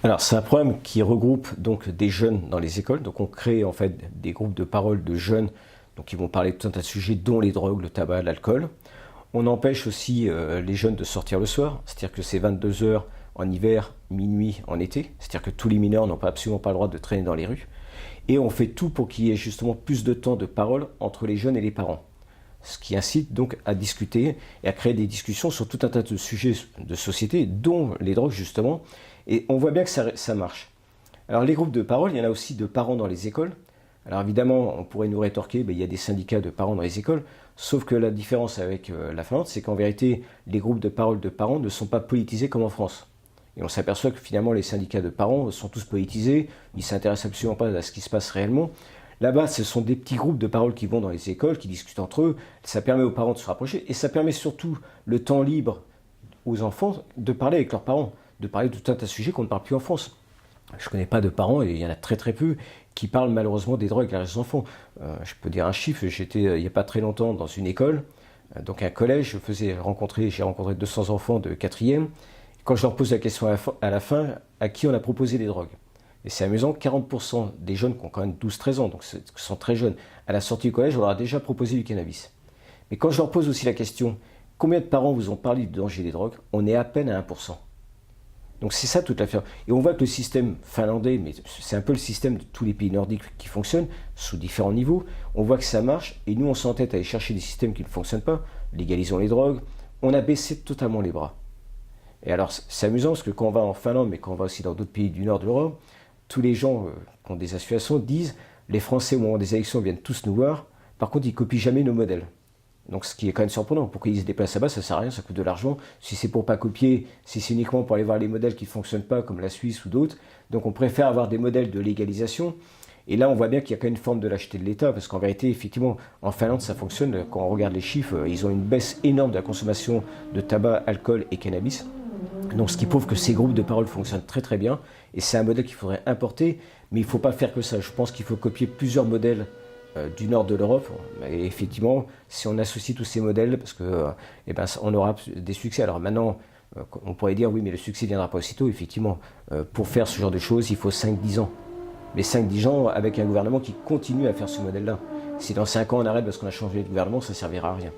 Alors, c'est un programme qui regroupe donc des jeunes dans les écoles. Donc, on crée en fait des groupes de parole de jeunes donc, qui vont parler de tout un tas de sujets, dont les drogues, le tabac, l'alcool. On empêche aussi les jeunes de sortir le soir, c'est-à-dire que c'est 22 heures en hiver, minuit en été, c'est-à-dire que tous les mineurs n'ont absolument pas le droit de traîner dans les rues. Et on fait tout pour qu'il y ait justement plus de temps de parole entre les jeunes et les parents. Ce qui incite donc à discuter et à créer des discussions sur tout un tas de sujets de société, dont les drogues justement. Et on voit bien que ça marche. Alors les groupes de parole, il y en a aussi de parents dans les écoles. Alors évidemment, on pourrait nous rétorquer, il y a des syndicats de parents dans les écoles, sauf que la différence avec la Finlande, c'est qu'en vérité, les groupes de parole de parents ne sont pas politisés comme en France. Et on s'aperçoit que finalement, les syndicats de parents sont tous politisés, ils ne s'intéressent absolument pas à ce qui se passe réellement. Là-bas, ce sont des petits groupes de parole qui vont dans les écoles, qui discutent entre eux, ça permet aux parents de se rapprocher, et ça permet surtout le temps libre aux enfants de parler avec leurs parents, de parler de tout un tas de sujets qu'on ne parle plus en France. Je ne connais pas de parents, et il y en a très très peu, qui parlent malheureusement des drogues avec leurs enfants. Je peux dire un chiffre, j'étais il n'y a pas très longtemps dans une école, donc un collège, j'ai rencontré 200 enfants de 4e. Quand je leur pose la question à la fin, à qui on a proposé des drogues? Et c'est amusant, 40% des jeunes qui ont quand même 12-13 ans, donc sont très jeunes, à la sortie du collège, on leur a déjà proposé du cannabis. Mais quand je leur pose aussi la question, combien de parents vous ont parlé du danger des drogues? On est à peine à 1%. Donc c'est ça toute l'affaire. Et on voit que le système finlandais, mais c'est un peu le système de tous les pays nordiques qui fonctionnent sous différents niveaux, on voit que ça marche, et nous on s'entête à aller chercher des systèmes qui ne fonctionnent pas, légalisons les drogues, on a baissé totalement les bras. Et alors c'est amusant parce que quand on va en Finlande, mais quand on va aussi dans d'autres pays du nord de l'Europe, tous les gens qui ont des associations disent les Français au moment des élections viennent tous nous voir, par contre ils copient jamais nos modèles. Donc ce qui est quand même surprenant, pourquoi ils se déplacent là-bas, ça sert à rien, ça coûte de l'argent. Si c'est pour pas copier, si c'est uniquement pour aller voir les modèles qui ne fonctionnent pas, comme la Suisse ou d'autres, donc on préfère avoir des modèles de légalisation. Et là on voit bien qu'il y a quand même une forme de lâcheté de l'État, parce qu'en vérité, effectivement, en Finlande ça fonctionne, quand on regarde les chiffres, ils ont une baisse énorme de la consommation de tabac, alcool et cannabis. Donc ce qui prouve que ces groupes de parole fonctionnent très très bien, et c'est un modèle qu'il faudrait importer, mais il ne faut pas faire que ça. Je pense qu'il faut copier plusieurs modèles du nord de l'Europe, et effectivement, si on associe tous ces modèles, parce que on aura des succès. Alors maintenant, on pourrait dire, oui, mais le succès ne viendra pas aussitôt, effectivement. Pour faire ce genre de choses, il faut 5-10 ans. Mais 5-10 ans avec un gouvernement qui continue à faire ce modèle-là. Si dans 5 ans on arrête parce qu'on a changé de gouvernement, ça ne servira à rien.